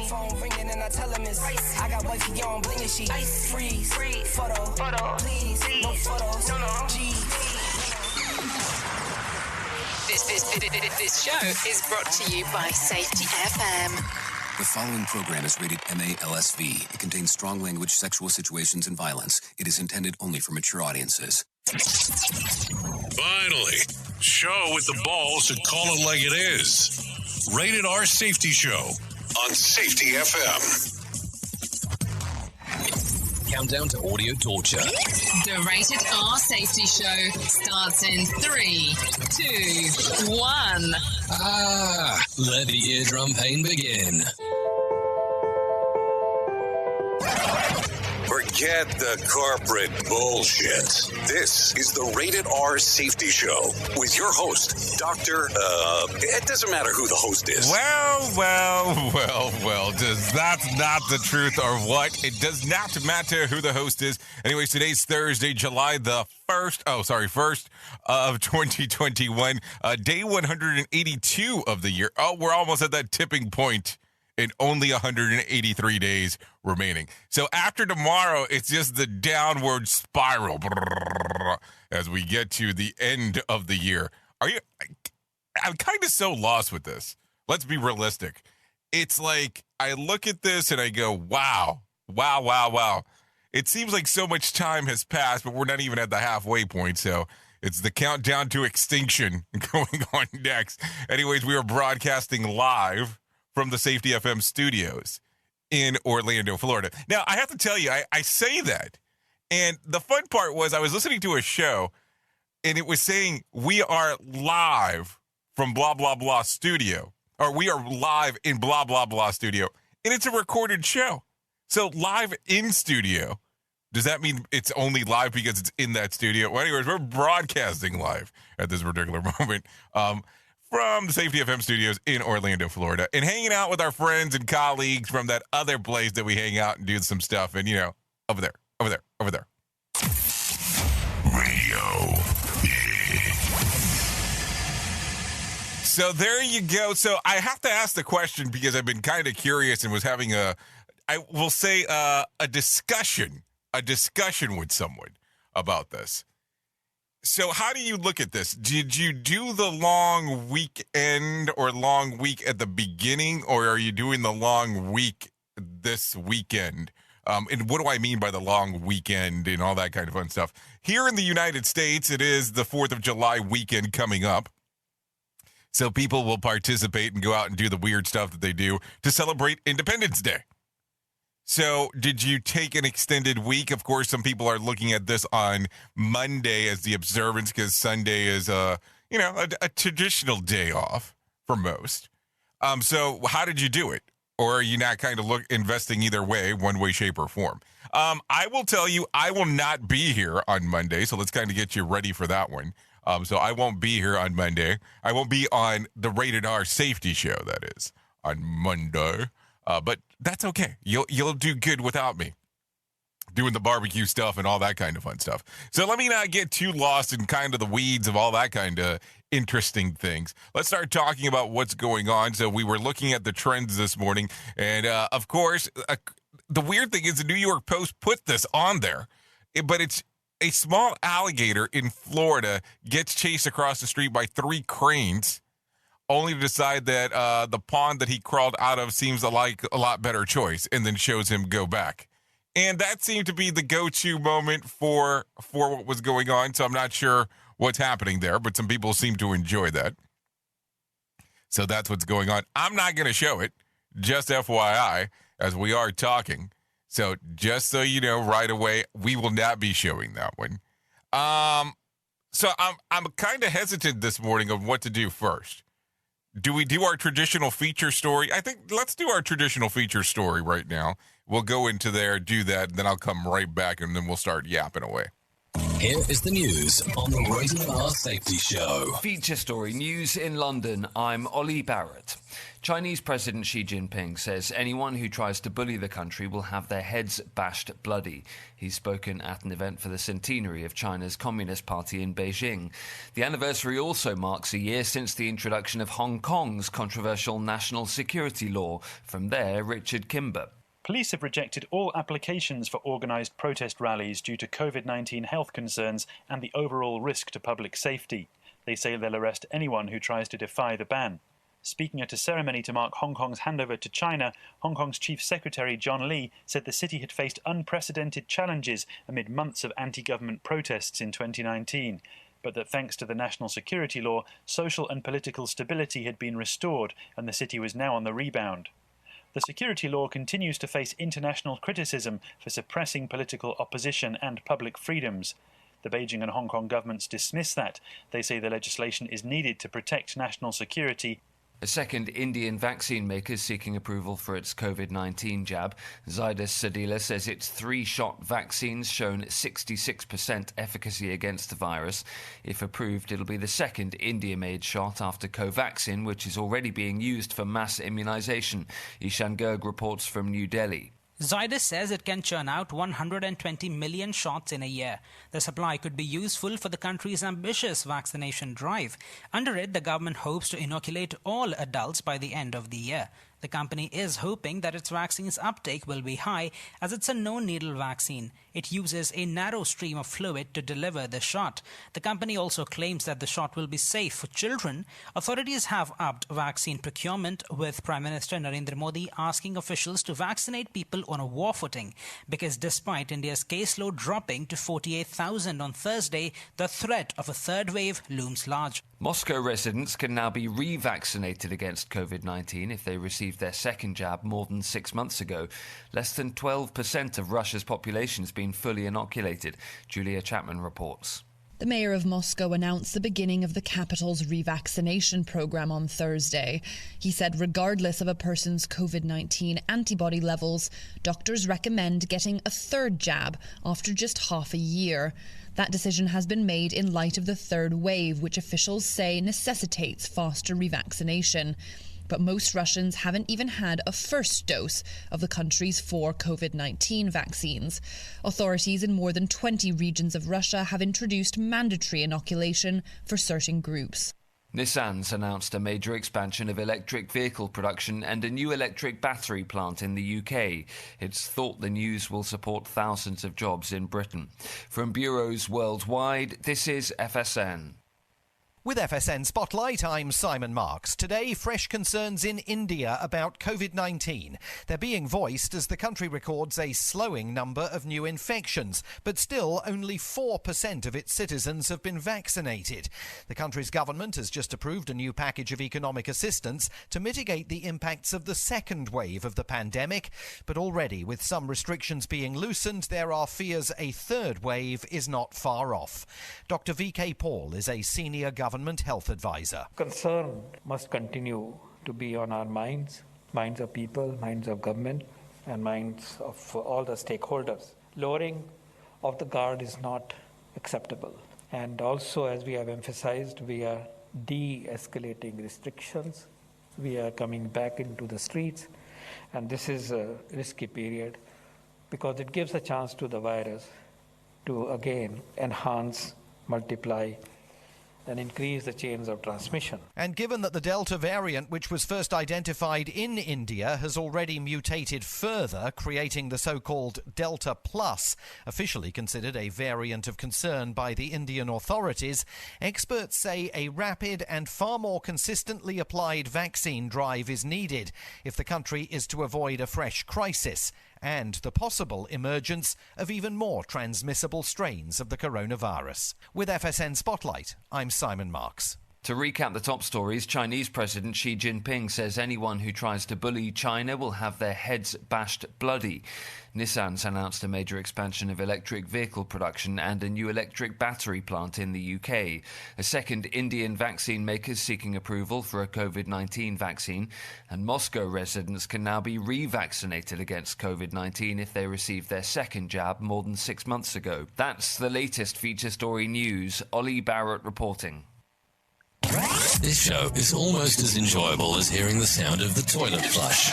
Phone ringing and I tell him it's I got wifey on bling and she freeze. Photo, please, no photos, no. Jeez. This show is brought to you by Safety FM. The following program is rated MALSV. It contains strong language, sexual situations, and violence. It is intended only for mature audiences. Finally, show with the balls to call it like it is. Rated R Safety Show on Safety FM. Countdown to audio torture. The Rated R Safety Show starts in 3, 2, 1. Let the eardrum pain begin. Forget the corporate bullshit. This is the Rated R Safety Show with your host, Dr. It doesn't matter who the host is. Well. Does that not the truth or what? It does not matter who the host is. Anyways, today's Thursday, July the 1st of 2021, day 182 of the year. Oh, we're almost at that tipping point. And only 183 days remaining. So after tomorrow, it's just the downward spiral as we get to the end of the year. I'm kind of so lost with this. Let's be realistic. It's like I look at this and I go, wow. It seems like so much time has passed, but we're not even at the halfway point. So it's the countdown to extinction going on next. Anyways, we are broadcasting live from the Safety FM studios in Orlando, Florida. Now, I have to tell you, I say that, and the fun part was I was listening to a show, and it was saying, we are live from blah, blah, blah studio, or we are live in blah, blah, blah studio, and it's a recorded show. So live in studio, does that mean it's only live because it's in that studio? Well, anyways, we're broadcasting live at this particular moment. From the Safety FM studios in Orlando, Florida, and hanging out with our friends and colleagues from that other place that we hang out and do some stuff, and, over there. Radio. So there you go. So I have to ask the question because I've been kind of curious and was having a discussion with someone about this. So how do you look at this? Did you do the long weekend or long week at the beginning, or are you doing the long week this weekend? And what do I mean by the long weekend and all that kind of fun stuff? Here in the United States, it is the 4th of July weekend coming up. So people will participate and go out and do the weird stuff that they do to celebrate Independence Day. So did you take an extended week? Of course, some people are looking at this on Monday as the observance because Sunday is, a traditional day off for most. So how did you do it? Or are you not kind of investing either way, one way, shape, or form? I will tell you, I will not be here on Monday. So let's kind of get you ready for that one. So I won't be here on Monday. I won't be on the Rated R Safety Show, that is, on Monday. But that's okay. You'll do good without me doing the barbecue stuff and all that kind of fun stuff. So let me not get too lost in kind of the weeds of all that kind of interesting things. Let's start talking about what's going on. So we were looking at the trends this morning. And, of course, the weird thing is the New York Post put this on there. But it's a small alligator in Florida gets chased across the street by 3 cranes, only to decide that the pond that he crawled out of seems like a lot better choice, and then shows him go back. And that seemed to be the go-to moment for what was going on, so I'm not sure what's happening there, but some people seem to enjoy that. So that's what's going on. I'm not going to show it, just FYI, as we are talking. So just so you know right away, we will not be showing that one. So I'm kind of hesitant this morning on what to do first. Do we do our traditional feature story? I think let's do our traditional feature story right now. We'll go into there, do that, and then I'll come right back, and then we'll start yapping away. Here is the news on the Rated R Safety Show. Feature story news in London. I'm Ollie Barrett. Chinese President Xi Jinping says anyone who tries to bully the country will have their heads bashed bloody. He's spoken at an event for the centenary of China's Communist Party in Beijing. The anniversary also marks a year since the introduction of Hong Kong's controversial national security law. From there, Richard Kimber. Police have rejected all applications for organised protest rallies due to COVID-19 health concerns and the overall risk to public safety. They say they'll arrest anyone who tries to defy the ban. Speaking at a ceremony to mark Hong Kong's handover to China, Hong Kong's Chief Secretary John Lee said the city had faced unprecedented challenges amid months of anti-government protests in 2019, but that thanks to the national security law, social and political stability had been restored and the city was now on the rebound. The security law continues to face international criticism for suppressing political opposition and public freedoms. The Beijing and Hong Kong governments dismiss that. They say the legislation is needed to protect national security. A second Indian vaccine maker is seeking approval for its COVID-19 jab. Zydus Cadila says its 3-shot vaccine's shown 66% efficacy against the virus. If approved, it'll be the second India-made shot after Covaxin, which is already being used for mass immunization. Ishan Garg reports from New Delhi. Zydus says it can churn out 120 million shots in a year. The supply could be useful for the country's ambitious vaccination drive. Under it, the government hopes to inoculate all adults by the end of the year. The company is hoping that its vaccine's uptake will be high as it's a no-needle vaccine. It uses a narrow stream of fluid to deliver the shot. The company also claims that the shot will be safe for children. Authorities have upped vaccine procurement, with Prime Minister Narendra Modi asking officials to vaccinate people on a war footing, because despite India's caseload dropping to 48,000 on Thursday, the threat of a third wave looms large. Moscow residents can now be revaccinated against COVID-19 if they received their second jab more than 6 months ago. Less than 12% of Russia's population has been fully inoculated. Julia Chapman reports. The mayor of Moscow announced the beginning of the capital's revaccination program on Thursday. He said regardless of a person's COVID-19 antibody levels, doctors recommend getting a third jab after just half a year. That decision has been made in light of the third wave, which officials say necessitates faster revaccination. But most Russians haven't even had a first dose of the country's 4 COVID-19 vaccines. Authorities in more than 20 regions of Russia have introduced mandatory inoculation for certain groups. Nissan's announced a major expansion of electric vehicle production and a new electric battery plant in the UK. It's thought the news will support thousands of jobs in Britain. From bureaus worldwide, this is FSN. With FSN Spotlight, I'm Simon Marks. Today, fresh concerns in India about COVID-19. They're being voiced as the country records a slowing number of new infections, but still only 4% of its citizens have been vaccinated. The country's government has just approved a new package of economic assistance to mitigate the impacts of the second wave of the pandemic. But already, with some restrictions being loosened, there are fears a third wave is not far off. Dr. V.K. Paul is a senior government health advisor. Concern must continue to be on our minds of people, minds of government, and minds of all the stakeholders. Lowering of the guard is not acceptable. And also, as we have emphasized, we are de-escalating restrictions. We are coming back into the streets, and this is a risky period because it gives a chance to the virus to again enhance, multiply, and increase the chains of transmission. And given that the Delta variant, which was first identified in India, has already mutated further, creating the so-called Delta Plus, officially considered a variant of concern by the Indian authorities, experts say a rapid and far more consistently applied vaccine drive is needed if the country is to avoid a fresh crisis and the possible emergence of even more transmissible strains of the coronavirus. With FSN Spotlight, I'm Simon Marks. To recap the top stories, Chinese President Xi Jinping says anyone who tries to bully China will have their heads bashed bloody. Nissan's announced a major expansion of electric vehicle production and a new electric battery plant in the UK. A second Indian vaccine maker is seeking approval for a COVID-19 vaccine, and Moscow residents can now be revaccinated against COVID-19 if they received their second jab more than 6 months ago. That's the latest feature story news. Ollie Barrett reporting. This show is almost as enjoyable as hearing the sound of the toilet flush.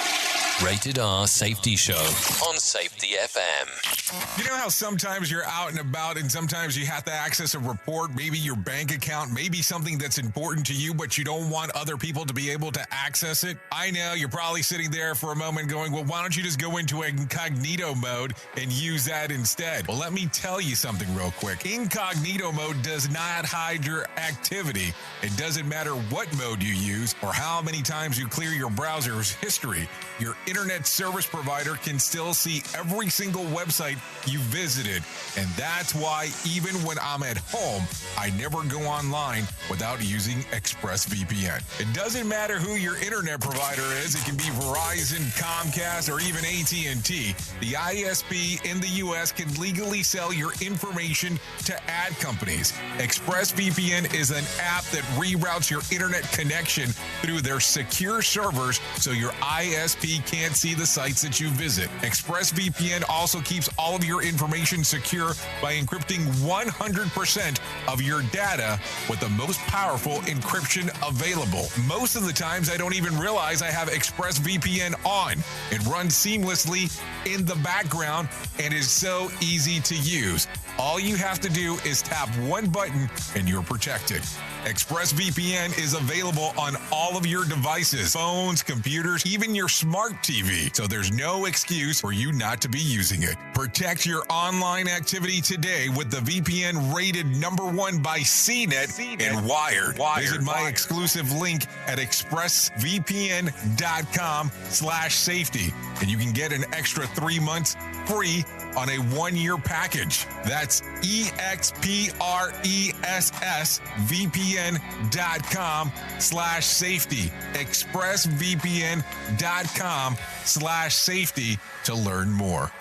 Rated R Safety Show on Safety FM. You know how sometimes you're out and about and sometimes you have to access a report, maybe your bank account, maybe something that's important to you, but you don't want other people to be able to access it? I know you're probably sitting there for a moment going, well, why don't you just go into incognito mode and use that instead? Well, let me tell you something real quick. Incognito mode does not hide your activity. It doesn't matter what mode you use or how many times you clear your browser's history. Your internet service provider can still see every single website you visited. And that's why even when I'm at home, I never go online without using ExpressVPN. It doesn't matter who your internet provider is. It can be Verizon, Comcast, or even AT&T. The ISP in the U.S. can legally sell your information to ad companies. ExpressVPN is an app that reroutes your internet connection through their secure servers so your ISP can't see the sites that you visit. ExpressVPN also keeps all of your information secure by encrypting 100% of your data with the most powerful encryption available. Most of the times, I don't even realize I have ExpressVPN on. It runs seamlessly in the background and is so easy to use. All you have to do is tap one button and you're protected. ExpressVPN is available on all of your devices, phones, computers, even your smart TV. So there's no excuse for you not to be using it. Protect your online activity today with the VPN rated #1 by CNET and Wired. Visit my exclusive link at expressvpn.com/safety and you can get an extra 3 months free on a 1-year package. That's expressvpn.com/safety. expressvpn.com/safety to learn more.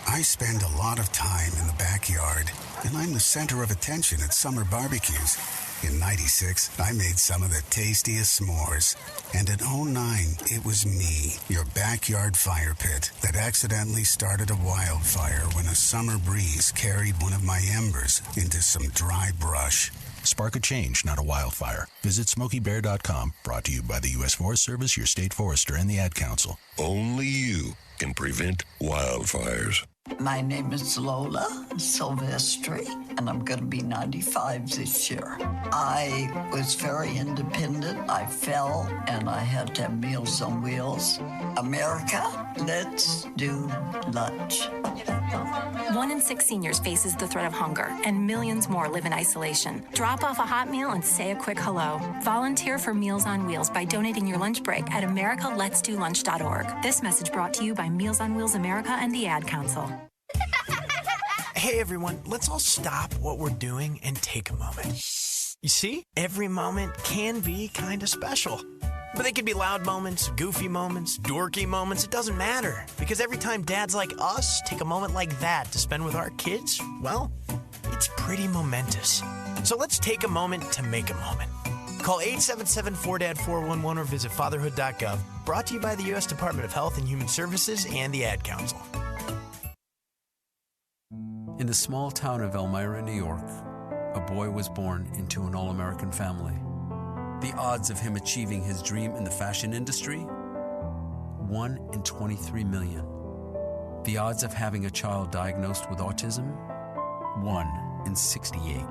I spend a lot of time in the backyard, and I'm the center of attention at summer barbecues. In '96, I made some of the tastiest s'mores. And in '09, it was me, your backyard fire pit, that accidentally started a wildfire when a summer breeze carried one of my embers into some dry brush. Spark a change, not a wildfire. Visit SmokeyBear.com, brought to you by the U.S. Forest Service, your state forester, and the Ad Council. Only you can prevent wildfires. My name is Lola Silvestri, and I'm going to be 95 this year. I was very independent. I fell, and I had to have Meals on Wheels. America, let's do lunch. 1 in 6 seniors faces the threat of hunger, and millions more live in isolation. Drop off a hot meal and say a quick hello. Volunteer for Meals on Wheels by donating your lunch break at americaletsdolunch.org. This message brought to you by Meals on Wheels America and the Ad Council. Hey everyone, let's all stop what we're doing and take a moment. You see, every moment can be kind of special. But they could be loud moments, goofy moments, dorky moments, it doesn't matter. Because every time dads like us take a moment like that to spend with our kids, well, it's pretty momentous. So let's take a moment to make a moment. Call 877-4DAD-411 or visit fatherhood.gov. Brought to you by the U.S. Department of Health and Human Services and the Ad Council. In the small town of Elmira, New York, a boy was born into an all-American family. The odds of him achieving his dream in the fashion industry? 1 in 23 million. The odds of having a child diagnosed with autism? 1 in 68.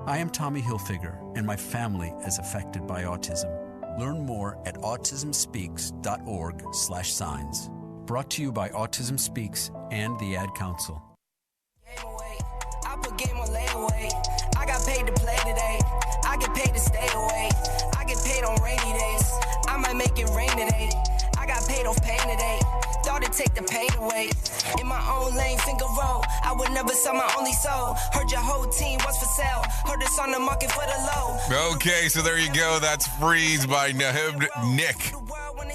I am Tommy Hilfiger, and my family is affected by autism. Learn more at autismspeaks.org/signs. Brought to you by Autism Speaks and the Ad Council. I put game on layaway. I got paid to play today. I get paid to stay away. I get paid on rainy days. I might make it rain today. I got paid off pain today. Thought it take the pain away. In my own lane, finger roll. I would never sell my only soul. Heard your whole team was for sale. Heard it's on the market for the low. Okay, so there you go. That's Freeze by Nahib Nick.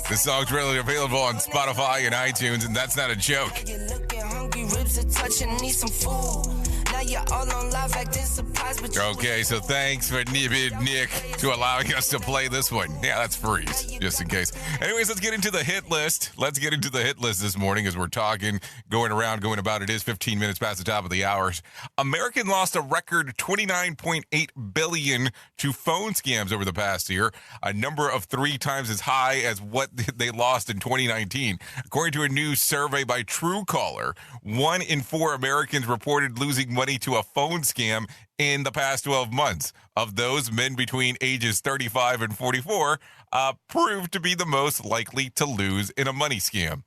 The song's readily available on Spotify and iTunes, and that's not a joke. You're looking hungry, ribs are touching, need some food. Now you're all on live acting surprised, but Okay, so thanks for Nick to allowing us to play this one. Yeah, that's Freeze, just in case. Anyways, let's get into the hit list. Let's get into the hit list this morning as we're talking, going about. It is 15 minutes past the top of the hours. American lost a record $29.8 billion to phone scams over the past year, a number of 3 times as high as what they lost in 2019. According to a new survey by Truecaller, 1 in 4 Americans reported losing money to a phone scam in the past 12 months. Of those, men between ages 35 and 44 proved to be the most likely to lose in a money scam.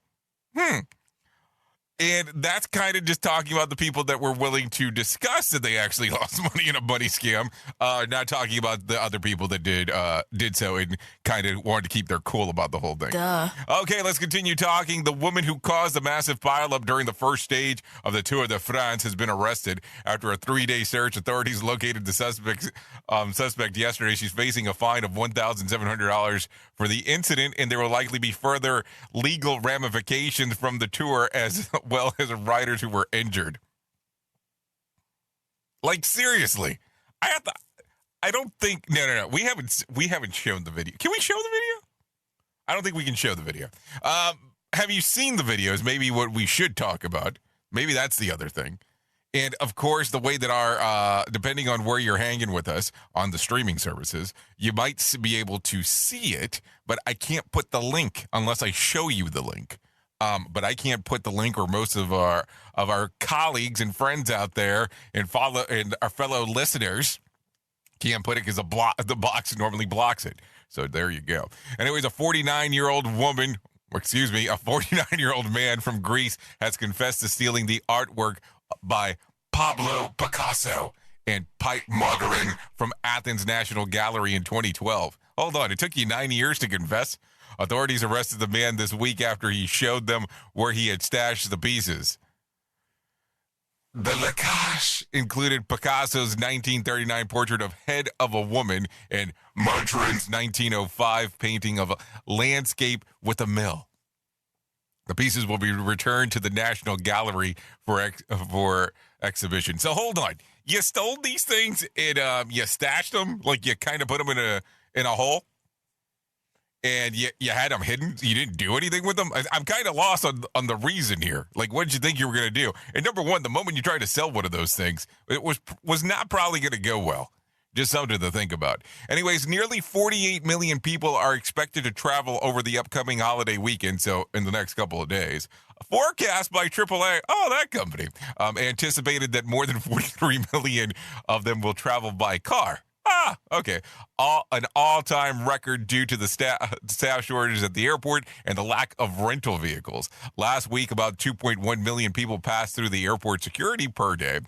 And that's kind of just talking about the people that were willing to discuss that they actually lost money in a money scam, not talking about the other people that did so and kind of wanted to keep their cool about the whole thing. Duh. Okay, let's continue talking. The woman who caused the massive pileup during the first stage of the Tour de France has been arrested. After a 3-day search, authorities located the suspect yesterday. She's facing a fine of $1,700 for the incident, and there will likely be further legal ramifications from the tour as well as riders who were injured. Like, seriously, I don't think. No. We haven't shown the video. Can we show the video? I don't think we can show the video. Have you seen the videos? Maybe what we should talk about. Maybe that's the other thing. And of course, the way that our, depending on where you're hanging with us on the streaming services, you might be able to see it, but I can't put the link unless I show you the link. But I can't put the link, or most of our colleagues and friends out there and our fellow listeners can't put it because the box normally blocks it. So there you go. Anyways, a 49-year-old man from Greece has confessed to stealing the artwork by Pablo Picasso and pipe muttering from Athens National Gallery in 2012. Hold on, it took you 9 years to confess? Authorities arrested the man this week after he showed them where he had stashed the pieces. The leakage included Picasso's 1939 portrait of Head of a Woman and Margaret's 1905 painting of a landscape with a mill. The pieces will be returned to the National Gallery for exhibition. So hold on. You stole these things and you stashed them? Like you kind of put them in a hole? And you had them hidden? You didn't do anything with them? I'm kind of lost on the reason here. Like, what did you think you were going to do? And number one, the moment you tried to sell one of those things, it was not probably going to go well. Just something to think about. Anyways, nearly 48 million people are expected to travel over the upcoming holiday weekend, so in the next couple of days. A forecast by AAA, that company, anticipated that more than 43 million of them will travel by car. Okay. An all-time record due to the staff shortages at the airport and the lack of rental vehicles. Last week, about 2.1 million people passed through the airport security per day,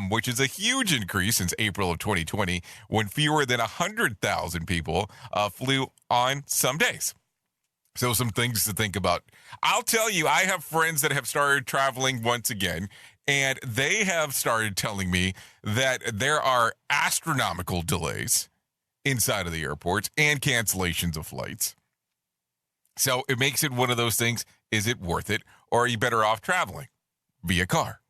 which is a huge increase since April of 2020, when fewer than 100,000 people flew on some days. So some things to think about. I'll tell you, I have friends that have started traveling once again, and they have started telling me that there are astronomical delays inside of the airports and cancellations of flights. So it makes it one of those things, is it worth it, or are you better off traveling via car?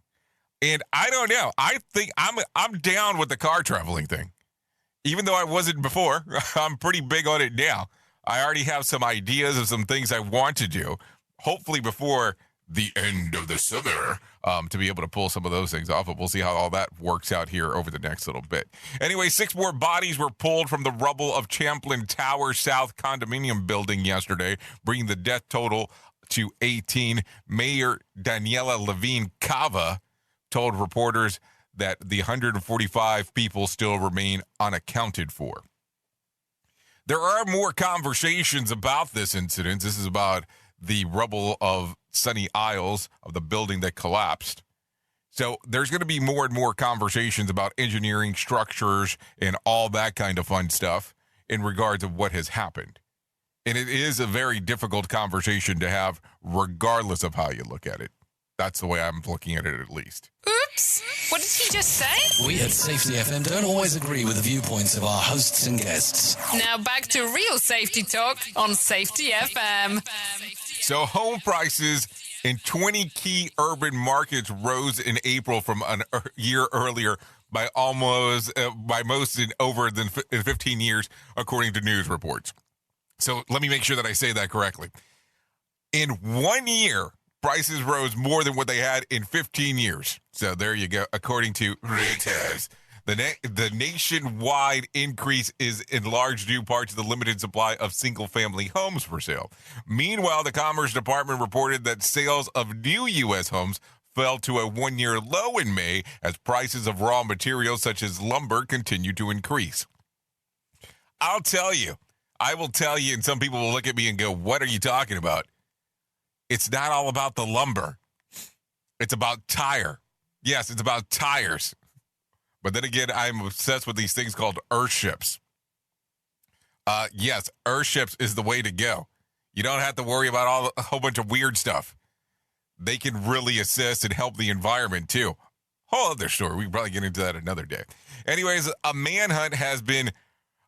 And I don't know. I think I'm down with the car traveling thing. Even though I wasn't before, I'm pretty big on it now. I already have some ideas of some things I want to do, hopefully before the end of the summer, to be able to pull some of those things off. But we'll see how all that works out here over the next little bit. Anyway, 6 more bodies were pulled from the rubble of Champlain Tower South condominium building yesterday, bringing the death total to 18. Mayor Daniela Levine Cava told reporters that the 145 people still remain unaccounted for. There are more conversations about this incident. This is about the rubble of Sunny Isles of the building that collapsed. So there's going to be more and more conversations about engineering structures and all that kind of fun stuff in regards of what has happened. And it is a very difficult conversation to have, regardless of how you look at it. That's the way I'm looking at it, at least. Oops! What did he just say? We at Safety FM don't always agree with the viewpoints of our hosts and guests. Now back to real safety talk on Safety FM. So home prices in 20 key urban markets rose in April from a year earlier by most in over than 15 years, according to news reports. So let me make sure that I say that correctly. In 1 year, prices rose more than what they had in 15 years. So there you go, according to Reuters. The nationwide increase is in large due part to the limited supply of single-family homes for sale. Meanwhile, the Commerce Department reported that sales of new U.S. homes fell to a one-year low in May as prices of raw materials such as lumber continue to increase. I will tell you, and some people will look at me and go, what are you talking about? It's not all about the lumber. It's about tire. Yes, it's about tires. But then again, I'm obsessed with these things called earthships. Yes, earthships is the way to go. You don't have to worry about a whole bunch of weird stuff. They can really assist and help the environment, too. Whole other story. We can probably get into that another day. Anyways, a manhunt has been...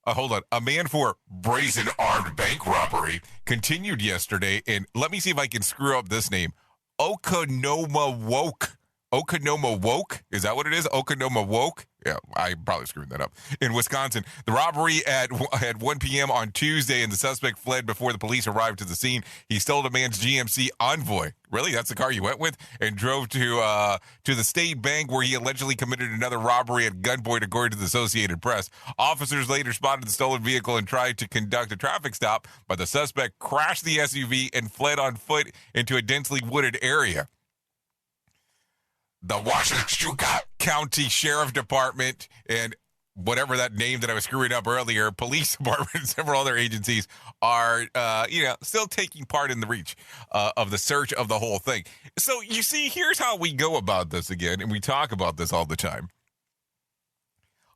A man for brazen armed bank robbery continued yesterday, and let me see if I can screw up this name. Okonomowoke. Is that what it is? Okonomowoke? Yeah, I probably screwed that up. In Wisconsin, the robbery at 1 p.m. on Tuesday, and the suspect fled before the police arrived to the scene. He stole a man's GMC Envoy. Really? That's the car you went with? And drove to the state bank where he allegedly committed another robbery at gunpoint, according to the Associated Press. Officers later spotted the stolen vehicle and tried to conduct a traffic stop, but the suspect crashed the SUV and fled on foot into a densely wooded area. The Washtenaw County Sheriff Department and whatever that name that I was screwing up earlier, police department and several other agencies are, still taking part in the reach of the search of the whole thing. So you see, here's how we go about this again, and we talk about this all the time.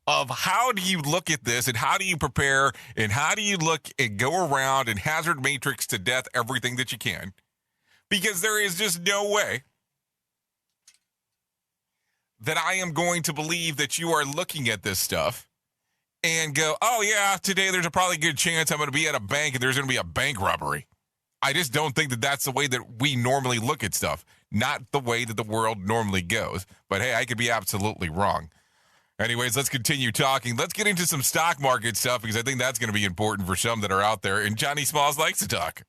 Of how do you look at this and how do you prepare and how do you look and go around and hazard matrix to death everything that you can? Because there is just no way that I am going to believe that you are looking at this stuff and go, oh, yeah, today there's a probably good chance I'm going to be at a bank and there's going to be a bank robbery. I just don't think that that's the way that we normally look at stuff, not the way that the world normally goes. But, hey, I could be absolutely wrong. Anyways, let's continue talking. Let's get into some stock market stuff because I think that's going to be important for some that are out there. And Johnny Smalls likes to talk.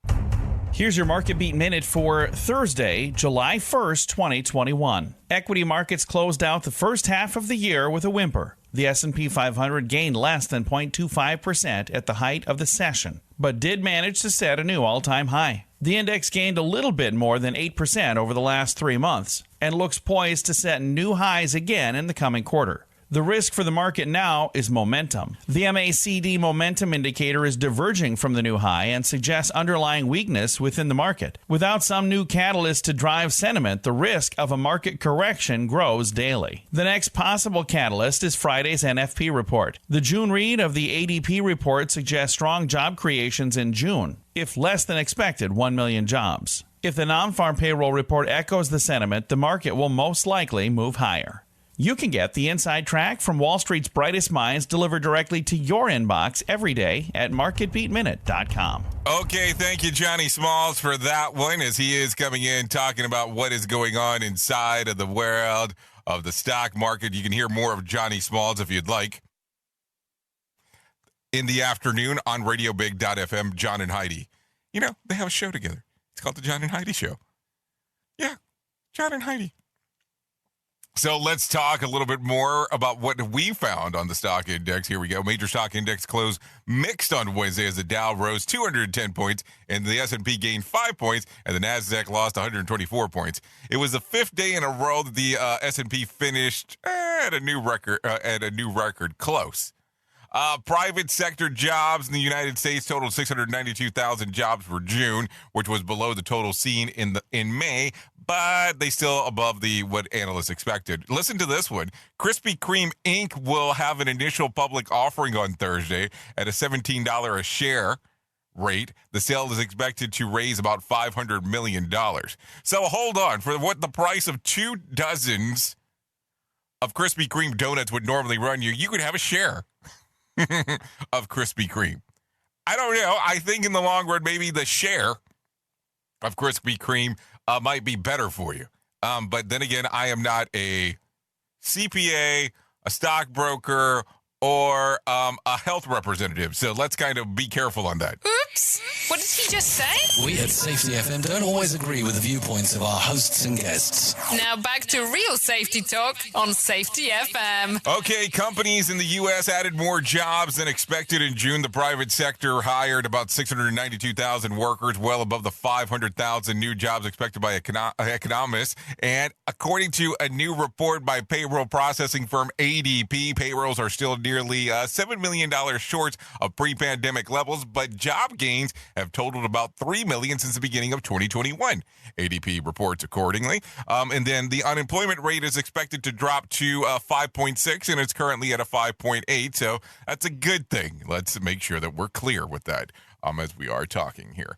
Here's your Market Beat Minute for Thursday, July 1st, 2021. Equity markets closed out the first half of the year with a whimper. The S&P 500 gained less than 0.25% at the height of the session, but did manage to set a new all-time high. The index gained a little bit more than 8% over the last 3 months and looks poised to set new highs again in the coming quarter. The risk for the market now is momentum. The MACD momentum indicator is diverging from the new high and suggests underlying weakness within the market. Without some new catalyst to drive sentiment, the risk of a market correction grows daily. The next possible catalyst is Friday's NFP report. The June read of the ADP report suggests strong job creations in June, if less than expected 1 million jobs. If the non-farm payroll report echoes the sentiment, the market will most likely move higher. You can get the inside track from Wall Street's brightest minds delivered directly to your inbox every day at marketbeatminute.com. Okay, thank you, Johnny Smalls, for that one, as he is coming in talking about what is going on inside of the world of the stock market. You can hear more of Johnny Smalls if you'd like in the afternoon on RadioBig.fm, John and Heidi. You know, they have a show together. It's called the John and Heidi Show. Yeah, John and Heidi. So let's talk a little bit more about what we found on the stock index. Here we go. Major stock index closed mixed on Wednesday as the Dow rose 210 points and the S&P gained 5 points and the Nasdaq lost 124 points. It was the fifth day in a row that the S&P finished at a new record close. Private sector jobs in the United States totaled 692,000 jobs for June, which was below the total seen in May, but they still above what analysts expected. Listen to this one. Krispy Kreme Inc. will have an initial public offering on Thursday at a $17 a share rate. The sale is expected to raise about $500 million. So hold on. For what the price of 2 dozens of Krispy Kreme donuts would normally run you, you could have a share of Krispy Kreme. I don't know. I think in the long run, maybe the share of Krispy Kreme might be better for you. But then again, I am not a CPA, a stockbroker, or a health representative. So let's kind of be careful on that. Oops. What did he just say? We at Safety FM don't always agree with the viewpoints of our hosts and guests. Now back to real safety talk on Safety FM. Okay, companies in the U.S. added more jobs than expected in June. The private sector hired about 692,000 workers, well above the 500,000 new jobs expected by economists. And according to a new report by payroll processing firm ADP, payrolls are still nearly $7 million short of pre-pandemic levels, but job gains have totaled about $3 million since the beginning of 2021. ADP reports accordingly. And then the unemployment rate is expected to drop to 5.6, and it's currently at a 5.8. So that's a good thing. Let's make sure that we're clear with that as we are talking here.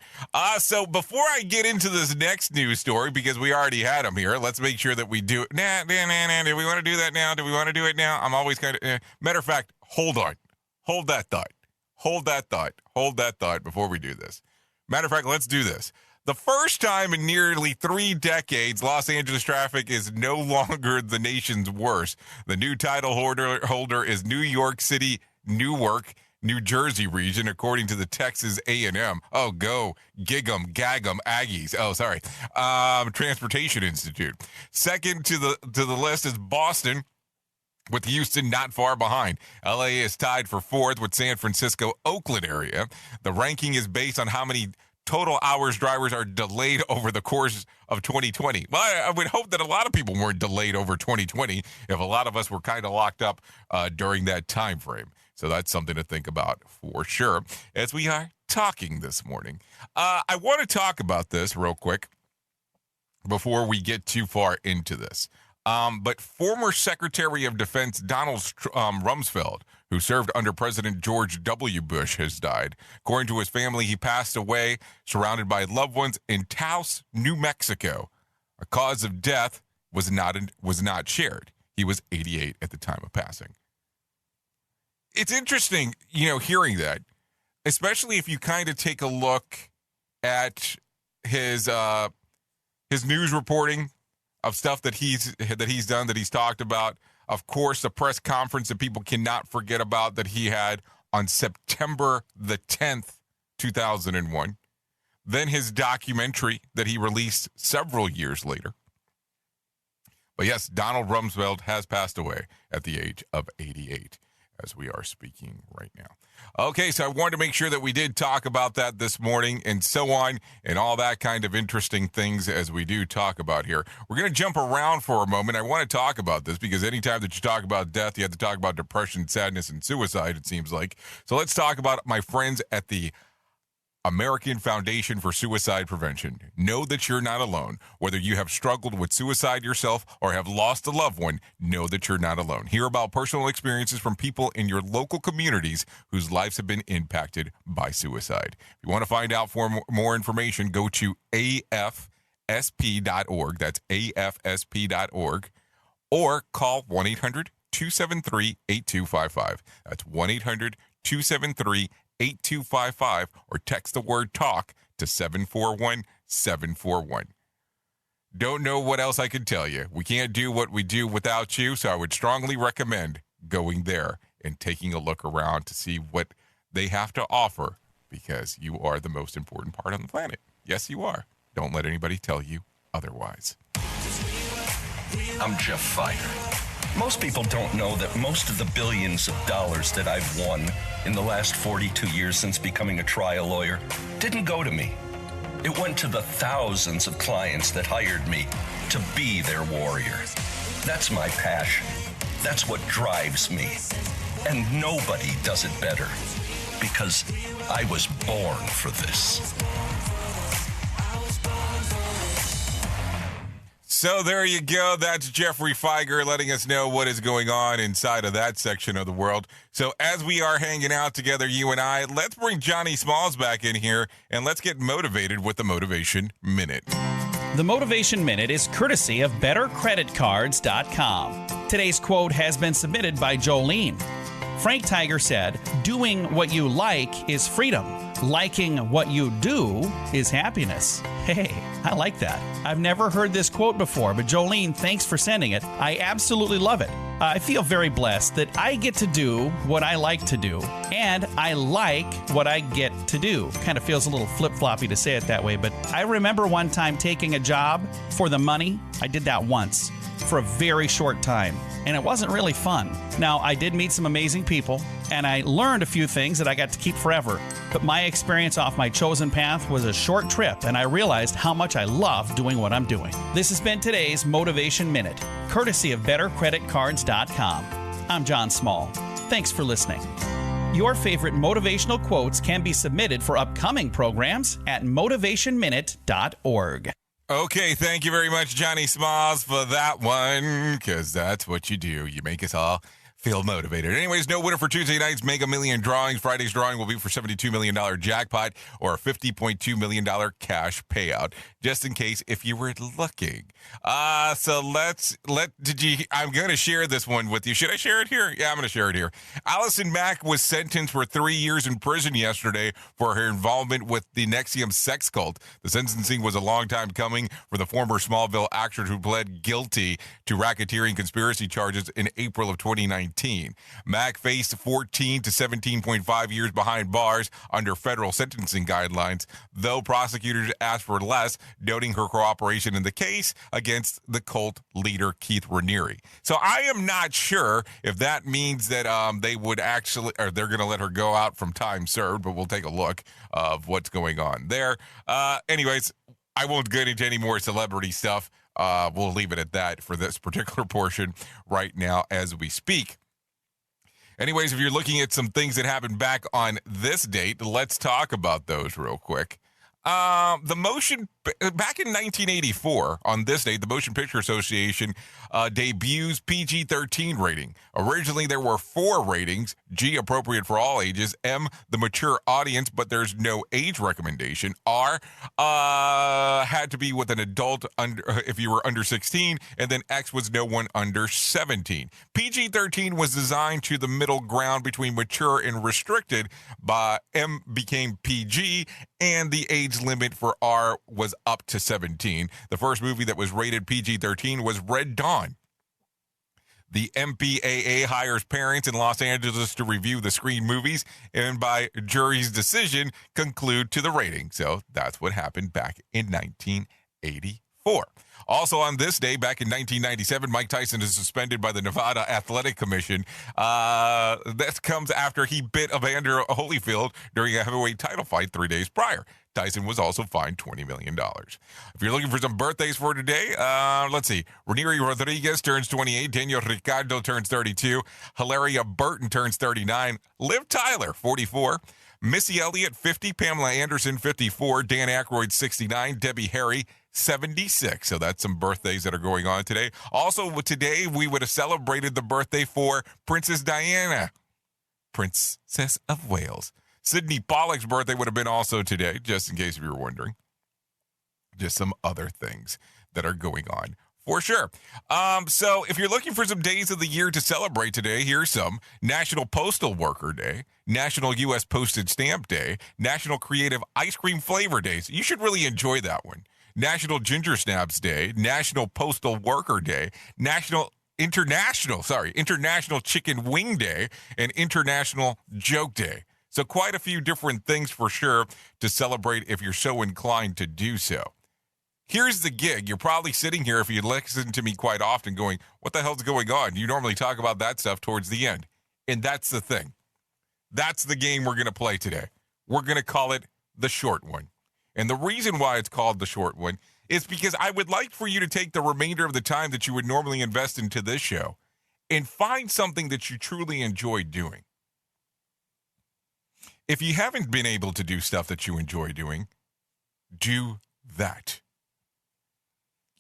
So before I get into this next news story, because we already had them here, let's make sure that we do it. Nah. Do we want to do that now? Do we want to do it now? I'm always kind of... Matter of fact, hold on. Hold that thought. Hold that thought before we do this. Matter of fact, let's do this. The first time in nearly 3 decades, Los Angeles traffic is no longer the nation's worst. The new title holder is New York City, Newark, New Jersey region, according to the Texas A&M. Oh, go, gig 'em, gag 'em, Aggies. Oh, sorry. Transportation Institute. Second to the list is Boston, with Houston not far behind. LA is tied for 4th with San Francisco, Oakland area. The ranking is based on how many total hours drivers are delayed over the course of 2020. Well, I would hope that a lot of people weren't delayed over 2020 if a lot of us were kind of locked up during that time frame. So that's something to think about for sure as we are talking this morning. I want to talk about this real quick before we get too far into this. But former Secretary of Defense Donald Rumsfeld, who served under President George W. Bush, has died. According to his family, he passed away surrounded by loved ones in Taos, New Mexico. A cause of death was not shared. He was 88 at the time of passing. It's interesting, hearing that, especially if you kind of take a look at his news reporting of stuff that he's done, that he's talked about. Of course, the press conference that people cannot forget about that he had on September the 10th, 2001. Then his documentary that he released several years later. But yes, Donald Rumsfeld has passed away at the age of 88 as we are speaking right now. Okay, so I wanted to make sure that we did talk about that this morning and so on and all that kind of interesting things as we do talk about here. We're going to jump around for a moment. I want to talk about this because anytime that you talk about death, you have to talk about depression, sadness, and suicide, it seems like. So let's talk about my friends at the American Foundation for Suicide Prevention. Know that you're not alone. Whether you have struggled with suicide yourself or have lost a loved one, know that you're not alone. Hear about personal experiences from people in your local communities whose lives have been impacted by suicide. If you want to find out more information, go to afsp.org. That's afsp.org. Or call 1-800-273-8255. That's 1-800-273-8255. 8255 or text the word talk to 741-741. Don't know what else I can tell you. We can't do what we do without you, so I would strongly recommend going there and taking a look around to see what they have to offer because you are the most important part on the planet. Yes, you are. Don't let anybody tell you otherwise. I'm Jeff Fider. Most people don't know that most of the billions of dollars that I've won in the last 42 years since becoming a trial lawyer didn't go to me. It went to the thousands of clients that hired me to be their warrior. That's my passion. That's what drives me. And nobody does it better because I was born for this. So there you go. That's Jeffrey Feiger letting us know what is going on inside of that section of the world. So as we are hanging out together, you and I, let's bring Johnny Smalls back in here and let's get motivated with the Motivation Minute. The Motivation Minute is courtesy of BetterCreditCards.com. Today's quote has been submitted by Jolene. Frank Tiger said, "Doing what you like is freedom. Liking what you do is happiness." Hey, I like that. I've never heard this quote before, but Jolene, thanks for sending it. I absolutely love it. I feel very blessed that I get to do what I like to do, and I like what I get to do. Kind of feels a little flip-floppy to say it that way, but I remember one time taking a job for the money. I did that once for a very short time, and it wasn't really fun. Now, I did meet some amazing people, and I learned a few things that I got to keep forever. But my experience off my chosen path was a short trip, and I realized how much I love doing what I'm doing. This has been today's Motivation Minute, courtesy of BetterCreditCards.com. I'm John Small. Thanks for listening. Your favorite motivational quotes can be submitted for upcoming programs at motivationminute.org. Okay, thank you very much, Johnny Smalls, for that one, because that's what you do. You make us all feel motivated. Anyways, no winner for Tuesday night's Mega Million drawings. Friday's drawing will be for $72 million jackpot or a $50.2 million cash payout, just in case if you were looking. So I'm going to share this one with you. Should I share it here? Yeah, I'm going to share it here. Allison Mack was sentenced for 3 years in prison yesterday for her involvement with the NXIVM sex cult. The sentencing was a long time coming for the former Smallville actor who pled guilty to racketeering conspiracy charges in April of 2019. Mack faced 14 to 17.5 years behind bars under federal sentencing guidelines, though prosecutors asked for less, noting her cooperation in the case against the cult leader Keith Raniere. So I am not sure if that means that they would actually, or they're going to let her go out from time served, but we'll take a look of what's going on there. Anyways, I won't get into any more celebrity stuff. We'll leave it at that for this particular portion right now as we speak. Anyways, if you're looking at some things that happened back on this date, let's talk about those real quick. The motion back in 1984, on this date, the Motion Picture Association debuts PG-13 rating. Originally, there were 4 ratings: G, appropriate for all ages; M, the mature audience, but there's no age recommendation; R, had to be with an adult under if you were under 16; and then X was no one under 17. PG-13 was designed to the middle ground between mature and restricted, but M became PG, and the age limit for R was up to 17. The first movie that was rated PG-13 was Red Dawn. The MPAA hires parents in Los Angeles to review the screen movies, and by jury's decision, conclude to the rating. So that's what happened back in 1984. Also on this day, back in 1997, Mike Tyson is suspended by the Nevada Athletic Commission. This comes after he bit Evander Holyfield during a heavyweight title fight 3 days prior. Tyson was also fined $20 million. If you're looking for some birthdays for today, let's see. Raniere Rodriguez turns 28. Daniel Ricciardo turns 32. Hilaria Burton turns 39. Liv Tyler, 44. Missy Elliott, 50. Pamela Anderson, 54. Dan Aykroyd, 69. Debbie Harry, 76. So that's some birthdays that are going on today. Also, today we would have celebrated the birthday for Princess Diana, Princess of Wales. Sidney Pollack's birthday would have been also today, just in case if you were wondering. Just some other things that are going on for sure. So if you're looking for some days of the year to celebrate today, here's some: National Postal Worker Day, National U.S. Postage Stamp Day, National Creative Ice Cream Flavor Days. You should really enjoy that one. National Ginger Snaps Day, National Postal Worker Day, International Chicken Wing Day, and International Joke Day. So quite a few different things for sure to celebrate if you're so inclined to do so. Here's the gig. You're probably sitting here, if you listen to me quite often, going, what the hell's going on? You normally talk about that stuff towards the end. And that's the thing. That's the game we're going to play today. We're going to call it the short one. And the reason why it's called the short one is because I would like for you to take the remainder of the time that you would normally invest into this show and find something that you truly enjoy doing. If you haven't been able to do stuff that you enjoy doing, do that.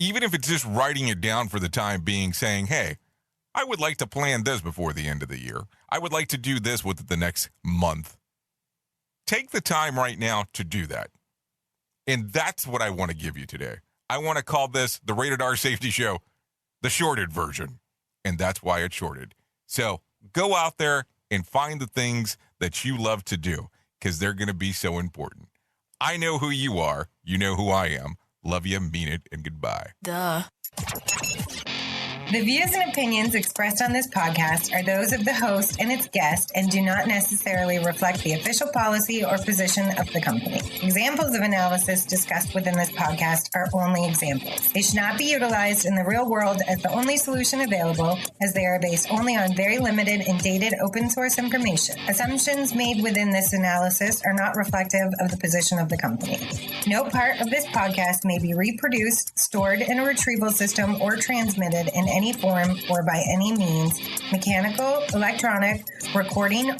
Even if it's just writing it down for the time being, saying, hey, I would like to plan this before the end of the year. I would like to do this with the next month. Take the time right now to do that. And that's what I want to give you today. I want to call this the Rated R Safety Show, the shorted version. And that's why it's shorted. So go out there and find the things that you love to do, because they're going to be so important. I know who you are. You know who I am. Love you, mean it, and goodbye. Duh. The views and opinions expressed on this podcast are those of the host and its guest and do not necessarily reflect the official policy or position of the company. Examples of analysis discussed within this podcast are only examples. They should not be utilized in the real world as the only solution available, as they are based only on very limited and dated open source information. Assumptions made within this analysis are not reflective of the position of the company. No part of this podcast may be reproduced, stored in a retrieval system, or transmitted in any form or by any means, mechanical, electronic, recording,